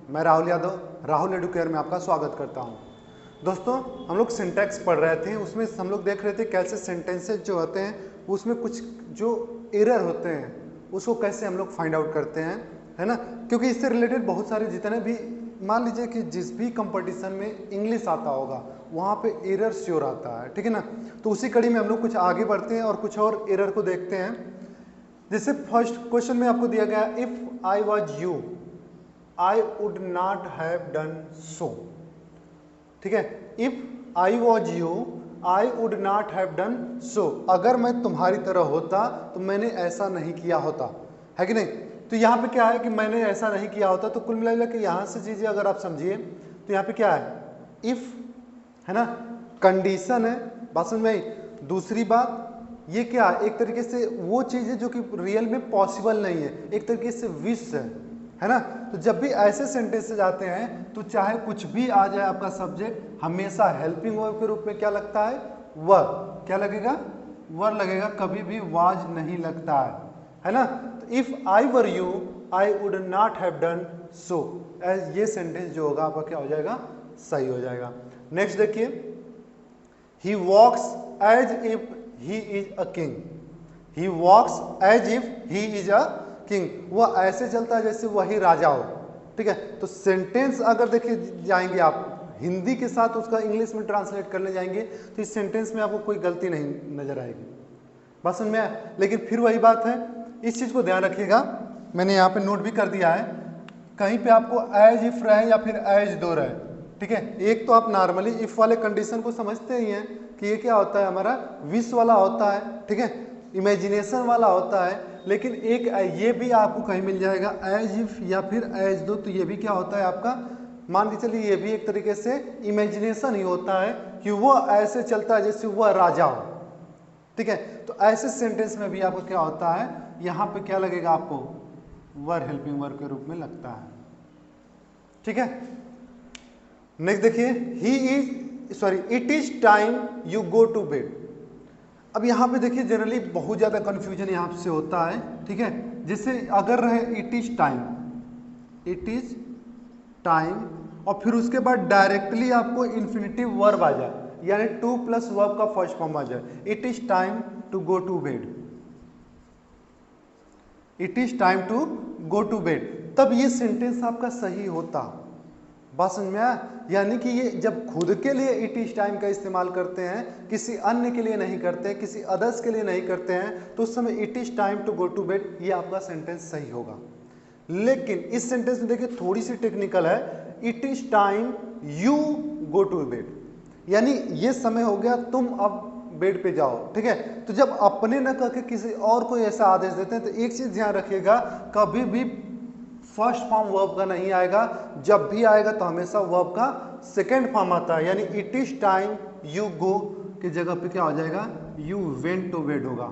मैं राहुल यादव, राहुल एडुकेयर में आपका स्वागत करता हूं। दोस्तों, हम लोग सिंटैक्स पढ़ रहे थे, उसमें हम लोग देख रहे थे कैसे सेंटेंसेस जो होते हैं उसमें कुछ जो एरर होते हैं उसको कैसे हम लोग फाइंड आउट करते हैं, है ना। क्योंकि इससे रिलेटेड बहुत सारे जितने भी, मान लीजिए कि जिस भी कंपटीशन में इंग्लिश आता होगा वहाँ पे एरर श्योर आता है, ठीक है ना। तो उसी कड़ी में हम लोग कुछ आगे बढ़ते हैं और कुछ और एरर को देखते हैं। जैसे फर्स्ट क्वेश्चन में आपको दिया गया, if I was you I would not have done so, ठीक है। If I was you I would not have done so, अगर मैं तुम्हारी तरह होता तो मैंने ऐसा नहीं किया होता, है कि नहीं। तो यहाँ पे क्या है कि मैंने ऐसा नहीं किया होता, तो कुल मिला के यहाँ से चीजें अगर आप समझिए तो यहाँ पे क्या है, इफ, है ना, कंडीशन है, बात समझ में आई। दूसरी बात ये क्या है, एक तरीके से वो चीज है जो कि रियल में पॉसिबल नहीं है, एक तरीके से विश है ना। तो जब भी ऐसे सेंटेंसेस आते हैं तो चाहे कुछ भी आ जाए आपका सब्जेक्ट, हमेशा हेल्पिंग वर्ब के रूप में क्या लगता है, वर, क्या लगेगा, वर लगेगा, कभी भी वाज नहीं लगता है ना। तो if I were you I would not have done so, ये सेंटेंस जो होगा आपका क्या हो जाएगा, सही हो जाएगा। नेक्स्ट देखिए, he walks as if he is a king, he walks as if he is a king, वह ऐसे चलता है जैसे वही राजा हो, ठीक है। तो सेंटेंस अगर देखिए जाएंगे आप हिंदी के साथ उसका इंग्लिश में ट्रांसलेट करने जाएंगे तो इस सेंटेंस में आपको कोई गलती नहीं नजर आएगी, बात समझ में आया। लेकिन फिर वही बात है, इस चीज को ध्यान रखिएगा, मैंने यहाँ पे नोट भी कर दिया है, कहीं पे आपको एज इफ रहे या फिर एज दो रहे, ठीक है। एक तो आप नॉर्मली इफ वाले कंडीशन को समझते ही हैं कि ये क्या होता है, हमारा विश वाला होता है, ठीक है, इमेजिनेशन वाला होता है। लेकिन एक ये भी आपको कहीं मिल जाएगा एज इफ या फिर एज दो, तो ये भी क्या होता है आपका, मान के चलिए ये भी एक तरीके से इमेजिनेशन ही होता है कि वो ऐसे चलता है जैसे वह राजा हो, ठीक है। तो ऐसे सेंटेंस में भी आपको क्या होता है, यहाँ पे क्या लगेगा आपको, वर हेल्पिंग वर्ब के रूप में लगता है, ठीक है। नेक्स्ट देखिए, he is sorry it is time you go to bed. अब यहाँ पे देखिए जनरली बहुत ज्यादा कंफ्यूजन यहाँ से होता है, ठीक है। जैसे अगर रहे it is time, it is time, और फिर उसके बाद डायरेक्टली आपको इन्फिनिटिव वर्ब आ जाए, यानी टू प्लस वर्ब का फर्स्ट फॉर्म आ जाए, it is time to go to bed, it is time to go to bed, तब ये सेंटेंस आपका सही होता, बात समझ में आया। यानी कि ये जब खुद के लिए इट इज टाइम का इस्तेमाल करते हैं, किसी अन्य के लिए नहीं करते, किसी अदर्स के लिए नहीं करते हैं, तो उस समय it is time to go to bed, ये आपका सेंटेंस सही होगा। लेकिन इस सेंटेंस में देखिए थोड़ी सी टेक्निकल है, it is time you go to bed, यानी ये समय हो गया तुम अब बेड पे जाओ, ठीक है। तो जब अपने न कह के किसी और को ऐसा आदेश देते हैं तो एक चीज ध्यान रखिएगा, कभी भी फर्स्ट फॉर्म वर्ब का नहीं आएगा, जब भी आएगा तो हमेशा वर्ब का सेकेंड फॉर्म आता है, यानी इट इज टाइम यू गो की जगह पे क्या हो जाएगा, यू वेंट टू बेड होगा,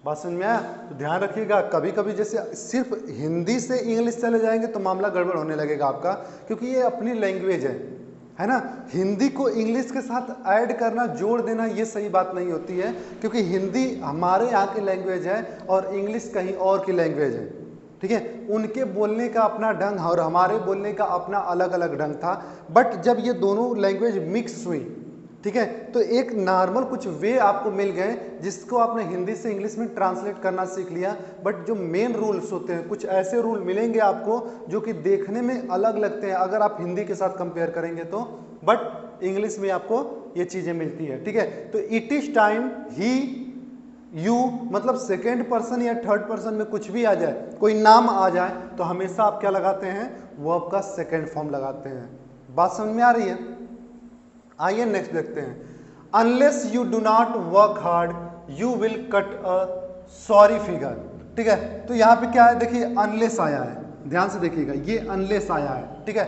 बात समझ में आया। तो ध्यान रखिएगा, कभी कभी जैसे सिर्फ हिंदी से इंग्लिश चले जाएंगे तो मामला गड़बड़ होने लगेगा आपका, क्योंकि ये अपनी लैंग्वेज है ना। हिंदी को इंग्लिश के साथ ऐड करना, जोड़ देना, ये सही बात नहीं होती है, क्योंकि हिंदी हमारे यहाँ की लैंग्वेज है और इंग्लिश कहीं और की लैंग्वेज है, ठीक है। उनके बोलने का अपना ढंग और हमारे बोलने का अपना अलग अलग ढंग था, बट जब ये दोनों लैंग्वेज मिक्स हुई, ठीक है, तो एक नॉर्मल कुछ वे आपको मिल गए जिसको आपने हिंदी से इंग्लिश में ट्रांसलेट करना सीख लिया। बट जो मेन रूल्स होते हैं, कुछ ऐसे रूल मिलेंगे आपको जो कि देखने में अलग लगते हैं अगर आप हिंदी के साथ कंपेयर करेंगे तो, बट इंग्लिश में आपको ये चीजें मिलती है, ठीक है। तो it is time, he, you, मतलब सेकेंड पर्सन या थर्ड पर्सन में कुछ भी आ जाए, कोई नाम आ जाए, तो हमेशा आप क्या लगाते हैं, वर्ब का सेकेंड फॉर्म लगाते हैं, बात समझ में आ रही है। आइए नेक्स्ट देखते हैं, unless you do not work hard you will cut a sorry figure, ठीक है। तो यहाँ पे क्या है, देखिए अनलेस आया है, ध्यान से देखिएगा, ये अनलेस आया है, ठीक है।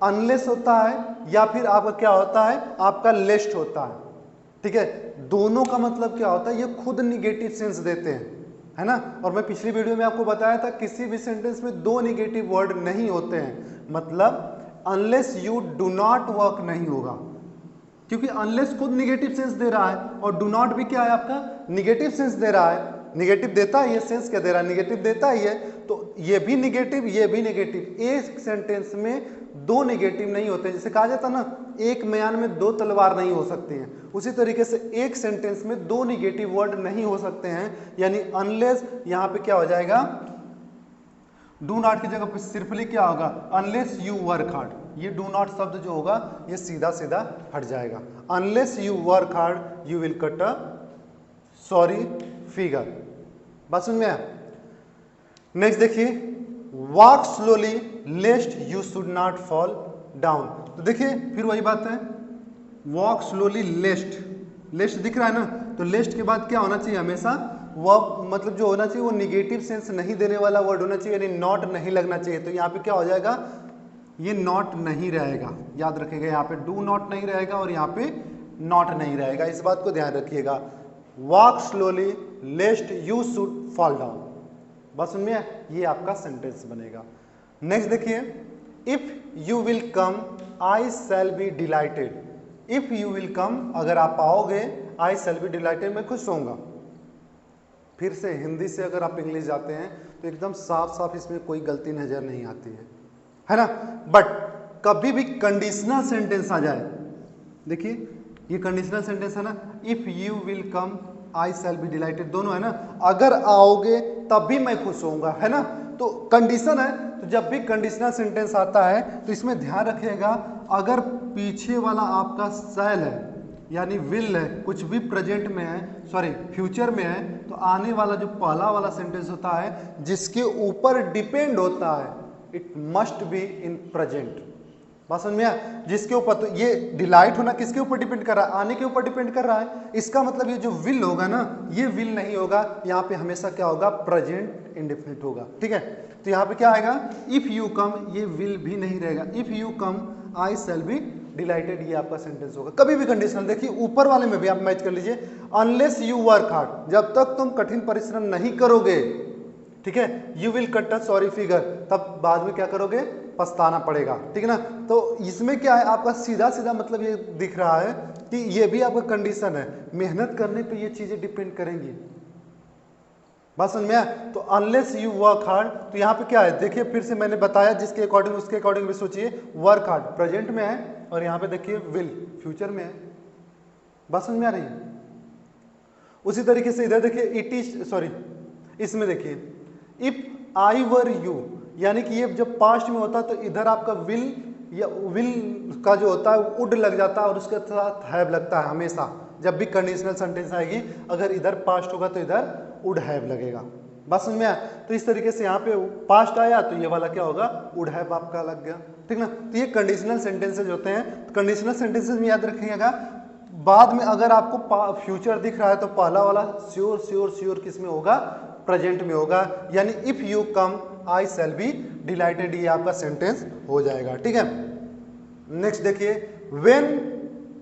अनलेस होता है या फिर आपका क्या होता है, आपका लेस्ट होता है, ठीक है। दोनों का मतलब क्या होता है, ये खुद निगेटिव सेंस देते हैं, है ना। और मैं पिछली वीडियो में आपको बताया था किसी भी सेंटेंस में दो निगेटिव वर्ड नहीं होते हैं, मतलब unless you do not work नहीं होगा, क्योंकि अनलेस खुद निगेटिव सेंस दे रहा है और डू नॉट भी क्या है आपका निगेटिव सेंस दे रहा है, निगेटिव देता है, ये सेंस क्या दे रहा है, निगेटिव देता ही है, तो ये भी निगेटिव, ये भी निगेटिव। एक सेंटेंस में दो निगेटिव नहीं होते, जैसे कहा जाता ना एक म्यान में दो तलवार नहीं हो सकती हैं, उसी तरीके से एक सेंटेंस में दो निगेटिव वर्ड नहीं हो सकते हैं, यानी अनलेस यहाँ पे क्या हो जाएगा, डू नॉट की जगह पे सिर्फली क्या होगा, अनलेस यू वर्क हार्ड। ये डू नॉट शब्द जो होगा ये सीधा सीधा हट जाएगा। Unless you work hard you will cut a sorry figure. बात समझ में आया? नेक्स्ट देखिए, walk slowly लेस्ट you should not fall down. तो देखिए फिर वही बात है, वॉक स्लोली लेस्ट, लेस्ट दिख रहा है ना, तो लेस्ट के बाद क्या होना चाहिए, हमेशा वह मतलब जो होना चाहिए वो निगेटिव सेंस नहीं देने वाला वर्ड होना चाहिए, यानी नॉट नहीं लगना चाहिए। तो यहाँ पे क्या हो जाएगा, ये नॉट नहीं रहेगा, याद रखिएगा, यहाँ पे डू नॉट नहीं रहेगा और यहाँ पे नॉट नहीं रहेगा, इस बात को ध्यान रखिएगा। Walk slowly लेस्ट you should fall down. बस उनमें ये आपका सेंटेंस बनेगा। नेक्स्ट देखिए, if you will come I shall be dilated. If you will come, अगर आप आओगे, आई शैल बी डिलाइटेड, मैं खुश होऊंगा। फिर से हिंदी से अगर आप इंग्लिश जाते हैं तो एकदम साफ साफ इसमें कोई गलती नजर नहीं आती है ना। बट कभी भी कंडीशनल सेंटेंस आ जाए, देखिए ये कंडीशनल सेंटेंस है ना, if you will come I shall be dilated, दोनों है ना, अगर आओगे तब भी मैं खुश होऊंगा, है ना, तो कंडीशन है। तो जब भी कंडीशनल सेंटेंस आता है तो इसमें ध्यान रखिएगा, अगर पीछे वाला आपका शैल है यानी विल है, कुछ भी प्रेजेंट में है, सॉरी फ्यूचर में है, तो आने वाला जो पहला वाला सेंटेंस होता है जिसके ऊपर डिपेंड होता है, it must be in present. बात समझ में आया? जिसके ऊपर, तो ये डिलाइट होना किसके ऊपर डिपेंड कर रहा है, आने के ऊपर डिपेंड कर रहा है। इसका मतलब ये जो विल होगा ना, ये विल नहीं होगा, यहाँ पे हमेशा क्या होगा, प्रेजेंट इंडेफिनिट होगा, ठीक है। तो यहाँ पे क्या आएगा, इफ यू कम, ये विल भी नहीं रहेगा, if you come I shall be delighted, ये आपका सेंटेंस होगा। कभी भी कंडीशनल, देखिए ऊपर वाले में भी आप मैच कर लीजिए, अनलेस यू वर्क हार्ड, जब तक तुम कठिन परिश्रम नहीं करोगे, ठीक है, you will cut a sorry figure, तब बाद में क्या करोगे, पछताना पड़ेगा, ठीक है ना। तो इसमें क्या है, आपका सीधा सीधा मतलब ये दिख रहा है कि ये भी आपका कंडीशन है, मेहनत करने पे ये चीजें डिपेंड करेंगी। बात समझ में आया? तो अनलेस यू वर्क हार्ड, तो यहाँ पे क्या है, देखिए फिर से मैंने बताया, जिसके अकॉर्डिंग उसके अकॉर्डिंग भी सोचिए। वर्क हार्ड प्रेजेंट में है और यहाँ पे देखिए विल फ्यूचर में है। बात समझ में आ रही है? उसी तरीके से इधर देखिए, इट इज, सॉरी इसमें देखिए, इफ आई वर यू, यानी कि ये जब पास्ट में होता है तो इधर आपका विल या विल का जो होता है वुड लग जाता है और उसके साथ हैव लगता है हमेशा। जब भी कंडीशनल सेंटेंस आएगी, अगर इधर पास्ट होगा तो इधर वुड हैव लगेगा। बात समझ में आया? तो इस तरीके से यहाँ पे पास्ट आया तो ये वाला क्या होगा, वुड हैव आपका लग गया, ठीक ना। तो ये कंडीशनल सेंटेंसेज होते हैं। तो कंडीशनल सेंटेंसेज में याद रखिएगा, बाद में अगर आपको फ्यूचर दिख रहा है तो पहला वाला श्योर श्योर श्योर किस में होगा, प्रेजेंट में होगा, यानी if you come I shall be delighted, ये आपका सेंटेंस हो जाएगा, ठीक है। नेक्स्ट देखिए, when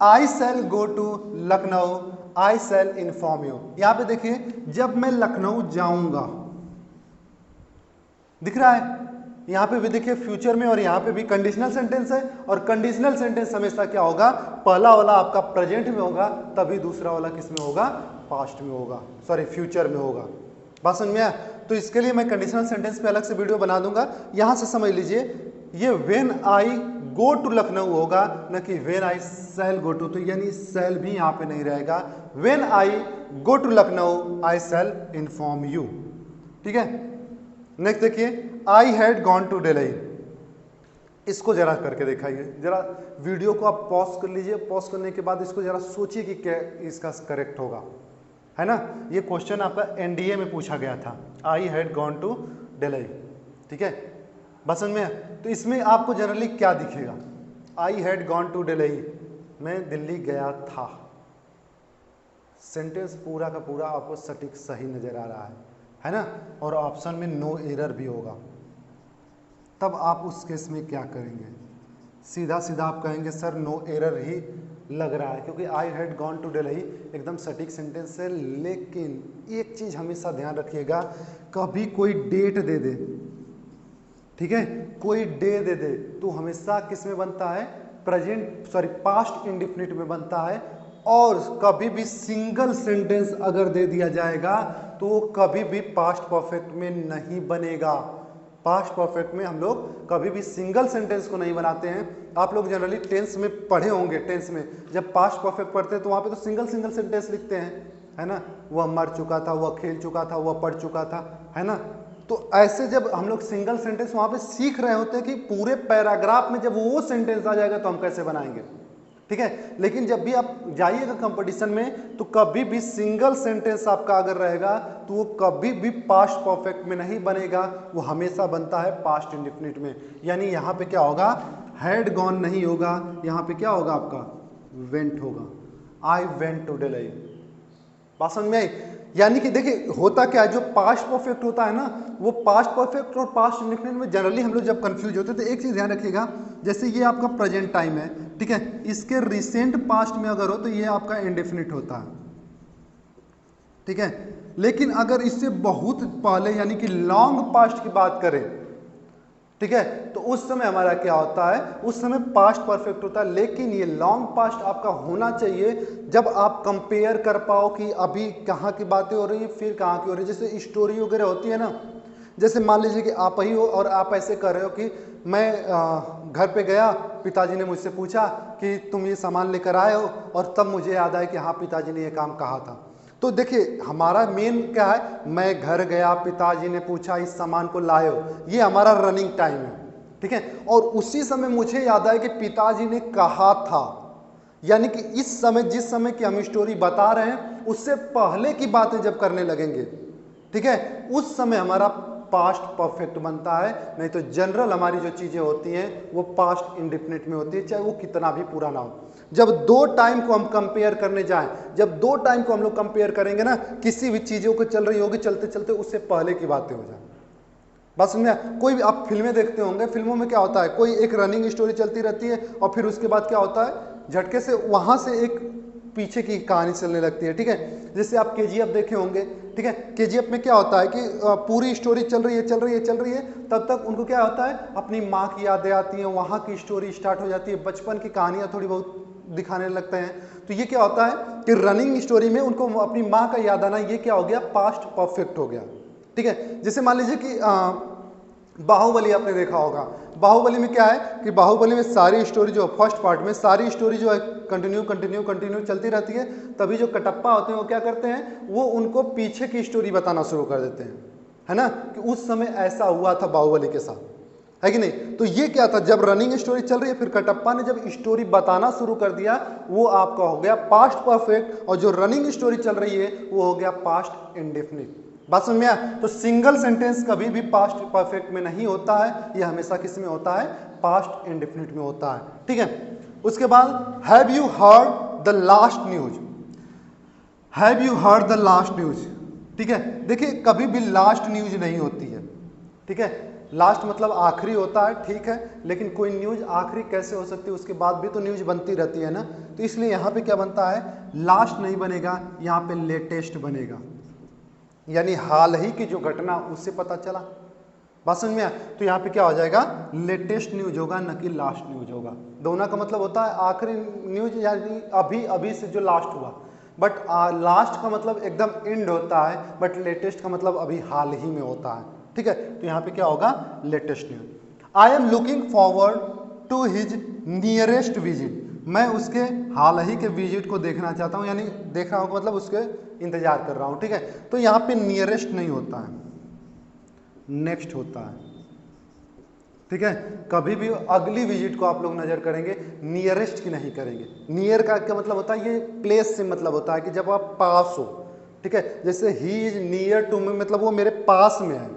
I shall go to Lucknow I shall inform you. यहां पे देखिए, जब मैं लखनऊ जाऊंगा, दिख रहा है, यहां पे भी देखिए फ्यूचर में, और यहां पे भी कंडीशनल सेंटेंस है, और कंडीशनल सेंटेंस हमेशा क्या होगा, पहला वाला आपका प्रेजेंट में होगा, तभी दूसरा वाला किस में होगा, पास्ट में होगा, सॉरी फ्यूचर में होगा। बात समझ में आया? तो इसके लिए मैं कंडीशनल सेंटेंस पे अलग से वीडियो बना दूंगा। यहां से समझ लीजिए, ये when I go to Lucknow होगा, न कि when I shall go to, तो यानी शैल भी यहां पे नहीं रहेगा। When I go to Lucknow I shall inform you, ठीक है। नेक्स्ट देखिए, I had gone to Delhi. इसको जरा करके दिखाइए, जरा वीडियो को आप पॉज कर लीजिए, पॉज करने के बाद इसको जरा सोचिए कि क्या इसका करेक्ट होगा, है ना। ये क्वेश्चन आपका एनडीए में पूछा गया था, I had gone to Delhi, ठीक है। बस में, तो इसमें आपको जनरली क्या दिखेगा, I had gone to Delhi, मैं दिल्ली गया था। सेंटेंस पूरा का पूरा आपको सटीक सही नजर आ रहा है ना, और ऑप्शन में नो एरर भी होगा। तब आप उस केस में क्या करेंगे, सीधा सीधा आप कहेंगे सर नो एरर ही लग रहा है, क्योंकि I had gone to Delhi एकदम सटीक सेंटेंस है। लेकिन एक चीज हमेशा ध्यान रखिएगा, कभी कोई डेट दे दे, ठीक है, कोई डे दे दे, तो हमेशा किस में बनता है, प्रेजेंट, सॉरी पास्ट इंडेफिनिट में बनता है, और कभी भी सिंगल सेंटेंस अगर दे दिया जाएगा तो वो कभी भी पास्ट परफेक्ट में नहीं बनेगा। पास्ट परफेक्ट में हम लोग कभी भी सिंगल सेंटेंस को नहीं बनाते हैं। आप लोग जनरली टेंस में पढ़े होंगे, टेंस में जब पास्ट परफेक्ट पढ़ते हैं तो वहां पे तो सिंगल सिंगल सेंटेंस लिखते हैं, है ना। वह मर चुका था, वह खेल चुका था, वह पढ़ चुका था, है ना। तो ऐसे जब हम लोग सिंगल सेंटेंस वहां पे सीख रहे होते हैं कि पूरे पैराग्राफ में जब वो सेंटेंस आ जाएगा तो हम कैसे बनाएंगे, ठीक है। लेकिन जब भी आप जाइएगा कंपटीशन में तो कभी भी सिंगल सेंटेंस आपका अगर रहेगा तो वो कभी भी पास्ट परफेक्ट में नहीं बनेगा, वो हमेशा बनता है पास्ट इंडेफिनिट में। यानी यहाँ पे क्या होगा, हैड गॉन नहीं होगा, यहाँ पे क्या होगा आपका वेंट होगा। I went to Delhi. बात समझ में आई। यानी कि देखिए होता क्या है, जो पास्ट परफेक्ट होता है ना, वो पास्ट परफेक्ट और पास्ट इंडेफिनिट में जनरली हम लोग जब कंफ्यूज होते हैं तो एक चीज ध्यान रखिएगा, जैसे ये आपका प्रेजेंट टाइम है, ठीक है, इसके रिसेंट पास्ट में अगर हो तो ये आपका इंडेफिनिट होता है, ठीक है। लेकिन अगर इससे बहुत पहले यानी कि लॉन्ग पास्ट की बात करें, ठीक है, तो उस समय हमारा क्या होता है, उस समय पास्ट परफेक्ट होता है। लेकिन ये लॉन्ग पास्ट आपका होना चाहिए जब आप कंपेयर कर पाओ कि अभी कहाँ की बातें हो रही है फिर कहाँ की हो रही है। जैसे स्टोरी वगैरह होती है ना, जैसे मान लीजिए कि आप ही हो और आप ऐसे कर रहे हो कि मैं घर पे गया, पिताजी ने मुझसे पूछा कि तुम ये सामान लेकर आए हो, और तब मुझे याद आया कि हाँ पिताजी ने ये काम कहा था। तो देखिए हमारा मेन क्या है, मैं घर गया, पिताजी ने पूछा इस सामान को लाए हो, ये हमारा रनिंग टाइम है, ठीक है। और उसी समय मुझे याद आया कि पिताजी ने कहा था, यानी कि इस समय जिस समय की हम स्टोरी बता रहे हैं उससे पहले की बातें जब करने लगेंगे, ठीक है, उस समय हमारा पास्ट परफेक्ट बनता है। नहीं तो जनरल हमारी जो चीजें होती हैं वो पास्ट इंडेफिनिट में होती है, चाहे वो कितना भी पुराना हो। जब दो टाइम को हम कंपेयर करने जाएं, जब दो टाइम को हम लोग कंपेयर करेंगे ना, किसी भी चीजों को चल रही होगी चलते चलते उससे पहले की बातें हो जाए। बस में कोई भी आप फिल्में देखते होंगे, फिल्मों में क्या होता है, कोई एक रनिंग स्टोरी चलती रहती है और फिर उसके बाद क्या होता है, झटके से वहां से एक पीछे की कहानी चलने लगती है, ठीक है। जैसे आप केजीएफ देखे होंगे, ठीक है, केजीएफ में क्या होता है कि पूरी स्टोरी चल रही है, तब तक उनको क्या होता है, अपनी माँ की यादें आती हैं, वहाँ की स्टोरी स्टार्ट हो जाती है, बचपन की कहानियाँ थोड़ी बहुत दिखाने लगते हैं। तो ये क्या होता है कि रनिंग स्टोरी में उनको अपनी माँ का याद आना, ये क्या हो गया, पास्ट परफेक्ट हो गया, ठीक है। जैसे मान लीजिए कि बाहुबली आपने देखा होगा, बाहुबली में क्या है कि बाहुबली में सारी स्टोरी जो फर्स्ट पार्ट में सारी स्टोरी जो है कंटिन्यू चलती रहती है। तभी जो कटप्पा होते हैं वो क्या करते हैं, वो उनको पीछे की स्टोरी बताना शुरू कर देते हैं, है ना, कि उस समय ऐसा हुआ था बाहुबली के साथ, है कि नहीं। तो ये क्या था, जब रनिंग स्टोरी चल रही है, फिर कटप्पा ने जब स्टोरी बताना शुरू कर दिया, वो आपका हो गया पास्ट परफेक्ट, और जो रनिंग स्टोरी चल रही है वो हो गया पास्ट इंडेफिनिट। बात समझ में आया। तो सिंगल सेंटेंस कभी भी पास्ट परफेक्ट में नहीं होता है, ये हमेशा किस में होता है, पास्ट इंडेफिनिट में होता है, ठीक है। उसके बाद have you heard the last news, have you heard the last news, ठीक है। देखिए कभी भी लास्ट न्यूज नहीं होती है, ठीक है। लास्ट मतलब आखिरी होता है, ठीक है, लेकिन कोई न्यूज आखिरी कैसे हो सकती है, उसके बाद भी तो न्यूज बनती रहती है ना। तो इसलिए यहाँ पे क्या बनता है, लास्ट नहीं बनेगा, यहाँ पे लेटेस्ट बनेगा, यानी हाल ही की जो घटना उससे पता चला। बात समझ में आया। तो यहाँ पे क्या हो जाएगा, लेटेस्ट न्यूज होगा, न कि लास्ट न्यूज होगा। दोनों का मतलब होता है आखिरी न्यूज, यानी अभी अभी से जो लास्ट हुआ, बट लास्ट का मतलब एकदम एंड होता है, बट लेटेस्ट का मतलब अभी हाल ही में होता है, ठीक है। तो यहाँ पे क्या होगा, latest news. I am looking forward to his nearest visit, मैं उसके हाल ही के विजिट को देखना चाहता हूँ, यानी देख रहा हूँ मतलब उसके इंतजार कर रहा हूँ, ठीक है। तो यहाँ पे नियरेस्ट नहीं होता है, नेक्स्ट होता है, ठीक है। कभी भी अगली विजिट को आप लोग नजर करेंगे, नियरेस्ट की नहीं करेंगे। नियर का क्या मतलब होता है, ये प्लेस से मतलब होता है कि जब आप पास हो, ठीक है। जैसे he is near to me, मतलब वो मेरे पास में है।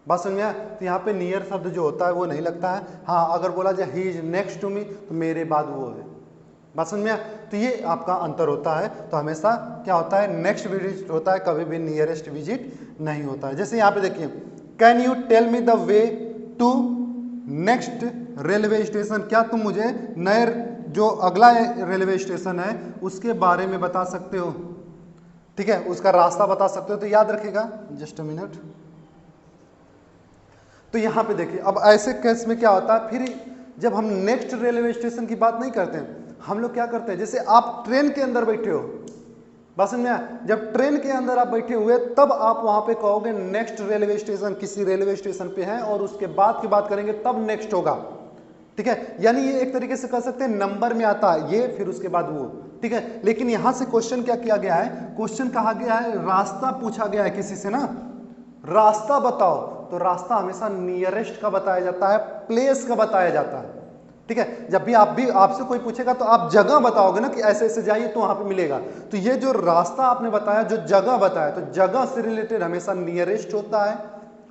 बात समझ में आया। तो यहाँ पे नियर शब्द जो होता है वो नहीं लगता है। हाँ, अगर बोला जाए he is next to me, तो मेरे बाद वो है। बात समझ में आया। तो ये आपका अंतर होता है। तो हमेशा क्या होता है, नेक्स्ट विजिट होता है, कभी भी नियरेस्ट विजिट नहीं होता है। जैसे यहाँ पे देखिए, can you tell me the way to next railway station, क्या तुम मुझे नए जो अगला रेलवे स्टेशन है उसके बारे में बता सकते हो, ठीक है, उसका रास्ता बता सकते हो। तो याद रखिएगा, जस्ट अ मिनट। तो यहाँ पे देखिए, अब ऐसे केस में क्या होता है, फिर जब हम नेक्स्ट रेलवे स्टेशन की बात नहीं करते हैं, हम लोग क्या करते हैं, जैसे आप ट्रेन के अंदर बैठे हो, बात समझ में आया? जब ट्रेन के अंदर आप बैठे हुए तब आप वहां पे कहोगे नेक्स्ट रेलवे स्टेशन, किसी रेलवे स्टेशन पे है, और उसके बाद की बात करेंगे तब नेक्स्ट होगा, ठीक है। यानी ये एक तरीके से कह सकते हैं नंबर में आता है ये, फिर उसके बाद वो, ठीक है। लेकिन यहां से क्वेश्चन क्या किया गया है, क्वेश्चन कहा गया है, रास्ता पूछा गया है किसी से ना, रास्ता बताओ, तो रास्ता हमेशा नियरेस्ट का बताया जाता है, प्लेस का बताया जाता है, ठीक है। जब भी आपसे कोई पूछेगा तो आप जगह बताओगे ना कि ऐसे ऐसे जाइए तो वहां पे मिलेगा। तो ये जो रास्ता आपने बताया, जो जगह बताया, तो जगह से रिलेटेड हमेशा नियरेस्ट होता है,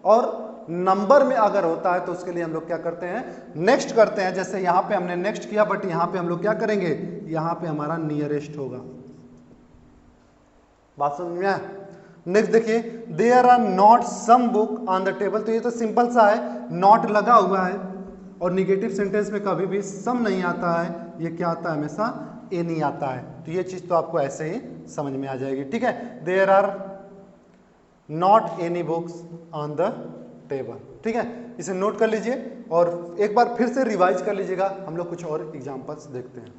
और नंबर में अगर होता है तो उसके लिए हम लोग क्या करते हैं, नेक्स्ट करते हैं। जैसे यहां पे हमने नेक्स्ट किया, बट यहां पे हम लोग क्या करेंगे, यहां पे हमारा नियरेस्ट होगा। बात समझ में आया? नेक्स्ट देखिए, there are not some book on the table. तो ये तो सिंपल सा है, नॉट लगा हुआ है, और निगेटिव सेंटेंस में कभी भी सम नहीं आता है, ये क्या आता है, हमेशा एनी आता है। तो ये चीज तो आपको ऐसे ही समझ में आ जाएगी, ठीक है। There are not any books on the table, ठीक है। इसे नोट कर लीजिए और एक बार फिर से रिवाइज कर लीजिएगा। हम लोग कुछ और एग्जांपल्स देखते हैं।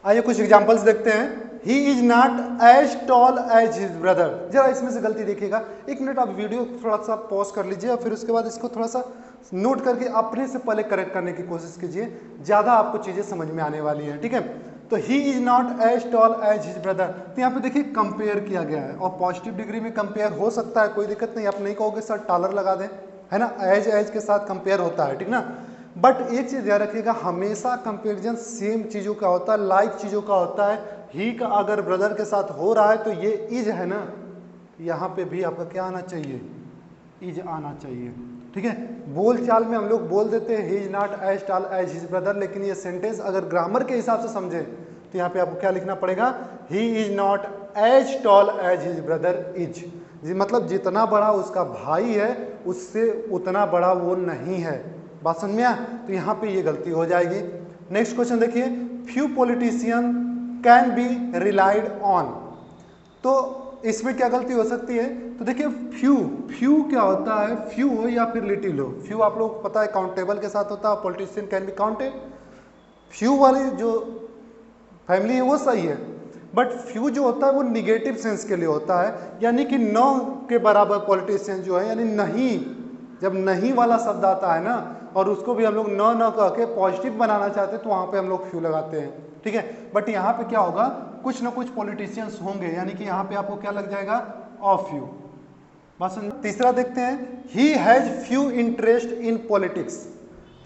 आइए कुछ एग्जांपल्स देखते हैं। He is not as tall as his brother. जरा इसमें से गलती देखिएगा, एक मिनट आप वीडियो थोड़ा सा पॉज कर लीजिए और फिर उसके बाद इसको थोड़ा सा नोट करके अपने से पहले करेक्ट करने की कोशिश कीजिए, ज्यादा आपको चीजें समझ में आने वाली हैं, ठीक है। तो he is not as tall as his brother, तो यहाँ पे देखिए कंपेयर किया गया है, और पॉजिटिव डिग्री में कंपेयर हो सकता है, कोई दिक्कत नहीं, आप नहीं कहोगे सर टॉलर लगा दें, है ना, एज के साथ कंपेयर होता है, ठीक ना। बट एक चीज याद रखिएगा, हमेशा कंपेरिजन सेम चीजों का होता है, लाइक चीजों का होता है। ही का अगर ब्रदर के साथ हो रहा है तो ये इज है ना, यहाँ पे भी आपका क्या आना चाहिए, इज आना चाहिए, ठीक है। बोल चाल में हम लोग बोल देते हैं he is not as tall as his brother, लेकिन ये सेंटेंस अगर ग्रामर के हिसाब से समझे तो यहाँ पे आपको क्या लिखना पड़ेगा, he is not as tall as his brother is, मतलब जितना बड़ा उसका भाई है उससे उतना बड़ा वो नहीं है। बात समझ में आया? तो यहाँ पे ये गलती हो जाएगी। नेक्स्ट क्वेश्चन देखिए, few politician can be relied on. तो इसमें क्या गलती हो सकती है, तो देखिए फ्यू क्या होता है, फ्यू हो या फिर लिटिल हो। फ्यू आप लोग पता है काउंटेबल के साथ होता है, politician can be counted. Few वाली जो फैमिली है वो सही है, बट फ्यू जो होता है वो निगेटिव सेंस के लिए होता है, यानी कि 9 के बराबर पॉलिटिशियन जो है, यानी नहीं, जब नहीं वाला शब्द आता है ना, और उसको भी हम लोग न कह के पॉजिटिव बनाना चाहते हैं तो वहां पे हम लोग फ्यू लगाते हैं, ठीक है। बट यहाँ पे क्या होगा, कुछ ना कुछ पॉलिटिशियंस होंगे, यानी कि यहाँ पे आपको क्या लग जाएगा, ऑफ फ्यू। बस तीसरा देखते हैं, he has few interest in politics.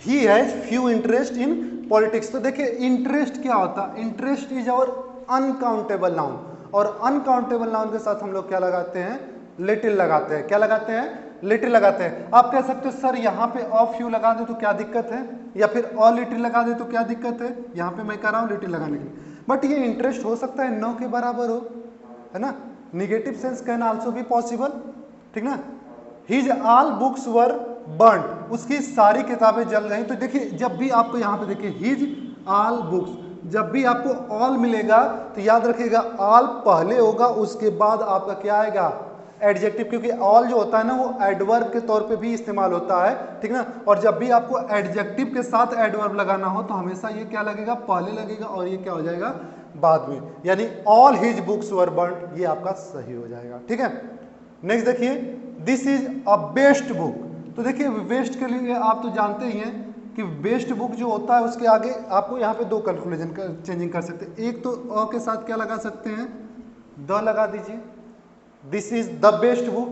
He has few interest in politics. तो देखिए इंटरेस्ट क्या होता है, interest is our uncountable noun, और अनकाउंटेबल नाउन के साथ हम लोग क्या लगाते हैं, लिटिल लगाते हैं। क्या लगाते हैं, लिटिल लगाते हैं। आप कह सकते हो सर यहाँ पे ऑफ फ्यू लगा दे तो क्या दिक्कत है, या फिर ऑल लिटिल लगा दे तो क्या दिक्कत है, यहाँ पे मैं कह रहा हूँ लिटिल लगाने के लिए, बट ये इंटरेस्ट हो सकता है 9 के बराबर हो, है ना। Negative sense can also be possible, ठीक ना। हिज ऑल बुक्स वर बर्न्ड, उसकी सारी किताबें जल गई। तो देखिए जब भी आपको यहाँ पे देखिए हिज ऑल बुक्स, जब भी आपको ऑल मिलेगा तो याद रखिएगा ऑल पहले होगा, उसके बाद आपका क्या आएगा, एडजेक्टिव, क्योंकि ऑल जो होता है ना वो एडवर्ब के तौर पे भी इस्तेमाल होता है, ठीक ना। और जब भी आपको एडजेक्टिव के साथ एडवर्ब लगाना हो तो हमेशा ये क्या लगेगा, पहले लगेगा, और ये क्या हो जाएगा, बाद में। यानी ऑल हिज बुक्स वर बर्न्ड, ये आपका सही हो जाएगा, ठीक है। नेक्स्ट देखिए, this is a best book. तो देखिए बेस्ट के लिए आप तो जानते ही हैं कि बेस्ट बुक जो होता है उसके आगे आपको यहाँ पे 2 कंक्लूजन चेंजिंग कर सकते हैं। एक तो अ के साथ क्या लगा सकते हैं, द लगा दीजिए, this is the best book,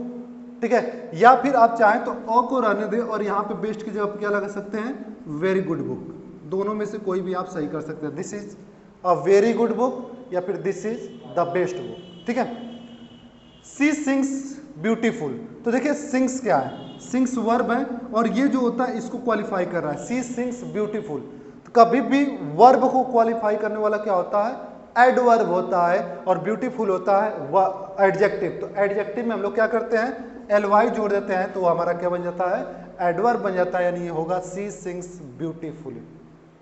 ठीक है। या फिर आप चाहें तो अ को रहने दें और यहाँ पे बेस्ट की जगह क्या लगा सकते हैं, वेरी गुड बुक। दोनों में से कोई भी आप सही कर सकते हैं, this is a very good book या फिर this is the best book, ठीक है। सी सिंग्स ब्यूटीफुल। तो देखिए सिंग्स क्या है, सिंग्स वर्ब है, और ये जो होता है इसको क्वालिफाई कर रहा है, सी सिंग्स ब्यूटीफुल। तो कभी भी वर्ब को क्वालिफाई करने वाला क्या होता है, एडवर्ब होता है, और ब्यूटीफुल होता है एडजेक्टिव। तो एडजेक्टिव में हम लोग क्या करते हैं, एलवाई जोड़ देते हैं, तो हमारा क्या बन जाता है, एडवर्ब बन जाता है, यानी ये होगा सी सिंग्स ब्यूटीफुली,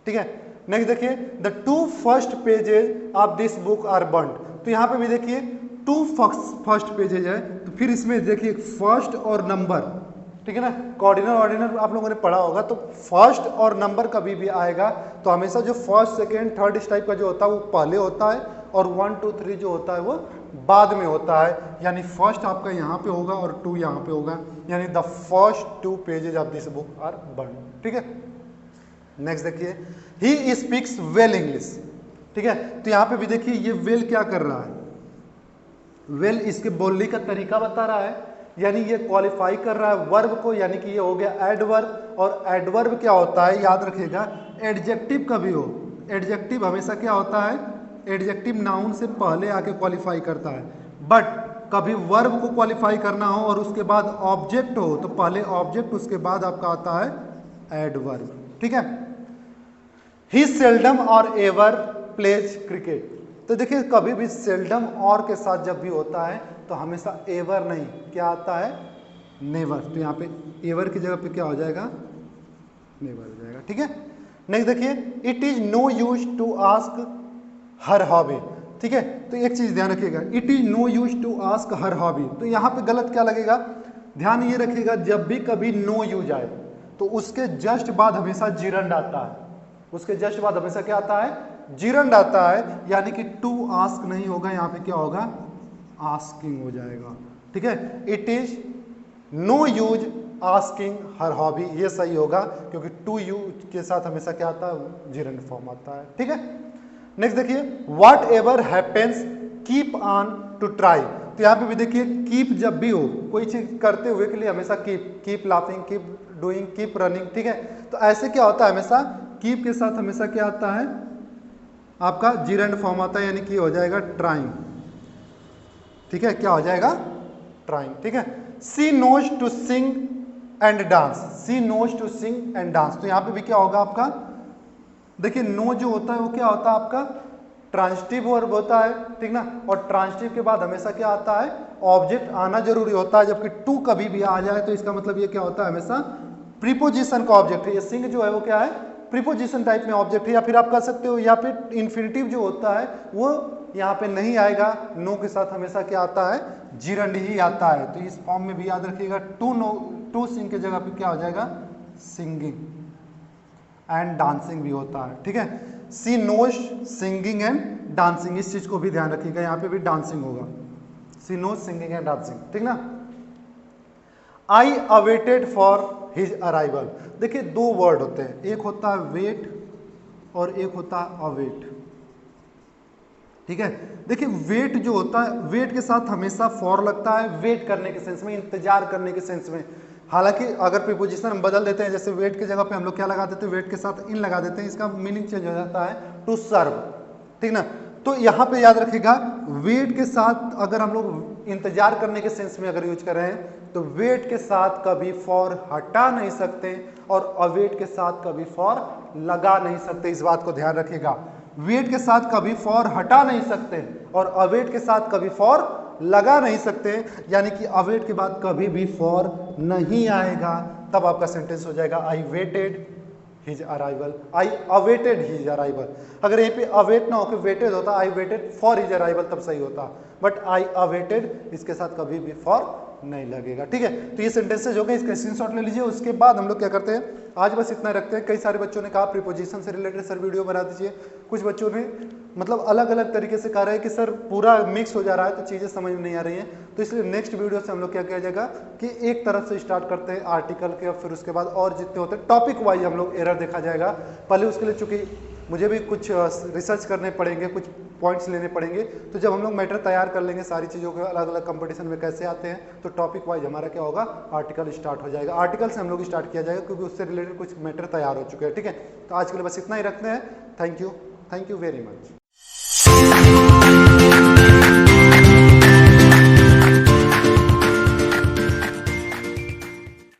ठीक है। नेक्स्ट देखिए, the 2 first pages of this book are burned. तो यहाँ पे भी देखिए 2 फर्स्ट पेजेज है, तो फिर इसमें देखिए फर्स्ट और नंबर, ठीक है ना। कॉर्डिनल ऑर्डिनल आप लोगों ने पढ़ा होगा, तो फर्स्ट और नंबर कभी भी आएगा तो हमेशा जो फर्स्ट सेकेंड थर्ड इस टाइप का जो होता है वो पहले होता है और 1 2 3 जो होता है वो बाद में होता है। यानी फर्स्ट आपका यहाँ पे होगा और 2 यहाँ पे होगा, यानी the first 2 pages of this book are burn. ठीक है, नेक्स्ट देखिए, ही स्पीक्स वेल इंग्लिश। ठीक है, तो यहाँ पे भी देखिए ये वेल क्या कर रहा है, वेल इसके बोलने का तरीका बता रहा है, यानी ये क्वालिफाई कर रहा है वर्ब को, यानी कि ये हो गया एडवर्ब। और एडवर्ब क्या होता है, याद रखिएगा, एडजेक्टिव कभी हो, एडजेक्टिव हमेशा क्या होता है, एडजेक्टिव नाउन से पहले आके क्वालिफाई करता है। बट कभी वर्ब को क्वालिफाई करना हो और उसके बाद ऑब्जेक्ट हो तो पहले ऑब्जेक्ट उसके बाद आपका आता है एडवर्ब। ठीक है, ही सेल्डम और एवर प्लेज क्रिकेट। तो देखिए कभी भी सेल्डम और के साथ जब भी होता है तो हमेशा एवर नहीं, क्या आता है, नेवर। तो यहाँ पे एवर की जगह पे क्या हो जाएगा, नेवर हो जाएगा। ठीक है, नेक्स्ट देखिए, it is no use to ask her hobby. ठीक है, तो एक चीज ध्यान रखिएगा, it is no use to ask her hobby. तो यहाँ पे गलत क्या लगेगा, ध्यान ये रखिएगा, जब भी कभी नो यूज आए तो उसके जस्ट बाद हमेशा जिरंड आता है, उसके जस्ट बाद हमेशा क्या आता है, जिरंड आता है। यानी कि टू आस्क नहीं होगा, यहाँ पे क्या होगा, आस्किंग हो जाएगा। ठीक है, it is no use asking her hobby, ये सही होगा क्योंकि टू यूज के साथ हमेशा क्या आता है, जिरंड फॉर्म आता है। ठीक है, नेक्स्ट देखिए, whatever happens keep on to try. तो यहाँ पे भी देखिए, कीप जब भी हो कोई चीज करते हुए के लिए हमेशा keep laughing, keep doing, keep running. ठीक है, तो ऐसे क्या होता है, हमेशा कीप के साथ हमेशा क्या आता है, आपका जिरंड फॉर्म आता है, यानी कि हो जाएगा ट्राइंग। ठीक है, क्या हो जाएगा, ट्राइंग। ठीक है, she knows to sing and dance, she knows to sing and dance. तो यहाँ पे भी क्या होगा आपका, देखिए नो जो होता है वो क्या होता है आपका, ट्रांजिटिव वर्ब होता है। ठीक ना, और ट्रांजिटिव के बाद हमेशा क्या आता है, ऑब्जेक्ट आना जरूरी होता है। जबकि टू कभी भी आ जाए तो इसका मतलब ये क्या होता है, हमेशा प्रीपोजिशन का ऑब्जेक्ट है। ये सिंग जो है वो क्या है, प्रीपोजिशन टाइप में ऑब्जेक्ट है। या फिर आप कह सकते हो, या फिर इन्फिनिटिव जो होता है वो यहाँ पे नहीं आएगा, नो के साथ हमेशा क्या आता है, जिरंड ही आता है। तो इस फॉर्म में भी याद रखिएगा, टू सिंग के जगह पे क्या हो जाएगा, सिंगिंग एंड डांसिंग भी होता है। ठीक है, she knows singing and dancing, इस चीज को भी ध्यान रखिएगा, यहाँ पे भी डांसिंग होगा, सी नोज सिंगिंग एंड डांसिंग। ठीक ना, आई अवेटेड फॉर हिज अराइवल। देखिए दो वर्ड होते हैं, एक होता है वेट और एक होता है अवेट। ठीक है, देखिए वेट जो होता है, वेट के साथ हमेशा फॉर लगता है, वेट करने के सेंस में, इंतजार करने के सेंस में। हालांकि अगर प्रीपोजिशन हम बदल देते हैं, जैसे वेट की जगह पे हम लोग क्या लगा देते हैं, वेट के साथ इन लगा देते हैं, इसका मीनिंग चेंज हो जाता है टू सर्व। ठीक ना, तो यहाँ पे याद रखिएगा, वेट के साथ अगर हम लोग इंतजार करने के सेंस में अगर यूज कर रहे हैं तो वेट के साथ कभी फॉर हटा नहीं सकते और अवेट के साथ कभी फॉर लगा नहीं सकते। इस बात को ध्यान रखिएगा, वेट के साथ कभी फॉर हटा नहीं सकते और अवेट के साथ कभी फॉर लगा नहीं सकते। यानी कि अवेट के बाद कभी भी फॉर नहीं आएगा, तब आपका सेंटेंस हो जाएगा I waited his arrival, I awaited his arrival. अगर यहीं पे अवेट ना होकर वेटेड होता, I waited for his arrival, तब सही होता। बट आई अवेटेड इसके साथ कभी भी फॉर नहीं लगेगा। ठीक है, तो ये सेंटेंसेज हो गए, इसका स्क्रीनशॉट ले लीजिए। उसके बाद हम लोग क्या करते हैं, आज बस इतना रखते हैं। कई सारे बच्चों ने कहा प्रीपोजिशन से रिलेटेड सर वीडियो बना दीजिए, कुछ बच्चों ने मतलब अलग अलग तरीके से कह रहे हैं कि सर पूरा मिक्स हो जा रहा है तो चीज़ें समझ में नहीं आ रही हैं। तो इसलिए नेक्स्ट वीडियो से हम लोग क्या किया जाएगा कि एक तरफ से स्टार्ट करते हैं आर्टिकल के, फिर उसके बाद और जितने होते हैं टॉपिक वाइज हम लोग एरर देखा जाएगा। पहले उसके लिए चूंकि मुझे भी कुछ रिसर्च करने पड़ेंगे, कुछ पॉइंट्स लेने पड़ेंगे, तो जब हम लोग मैटर तैयार कर लेंगे सारी चीज़ों के अलग अलग कंपटीशन में कैसे आते हैं, तो टॉपिक वाइज हमारा क्या होगा, आर्टिकल स्टार्ट हो जाएगा। आर्टिकल से हम लोग स्टार्ट किया जाएगा क्योंकि उससे रिलेटेड कुछ मैटर तैयार हो चुके हैं। ठीक है, तो आज के लिए बस इतना ही रखते हैं। Thank you very much.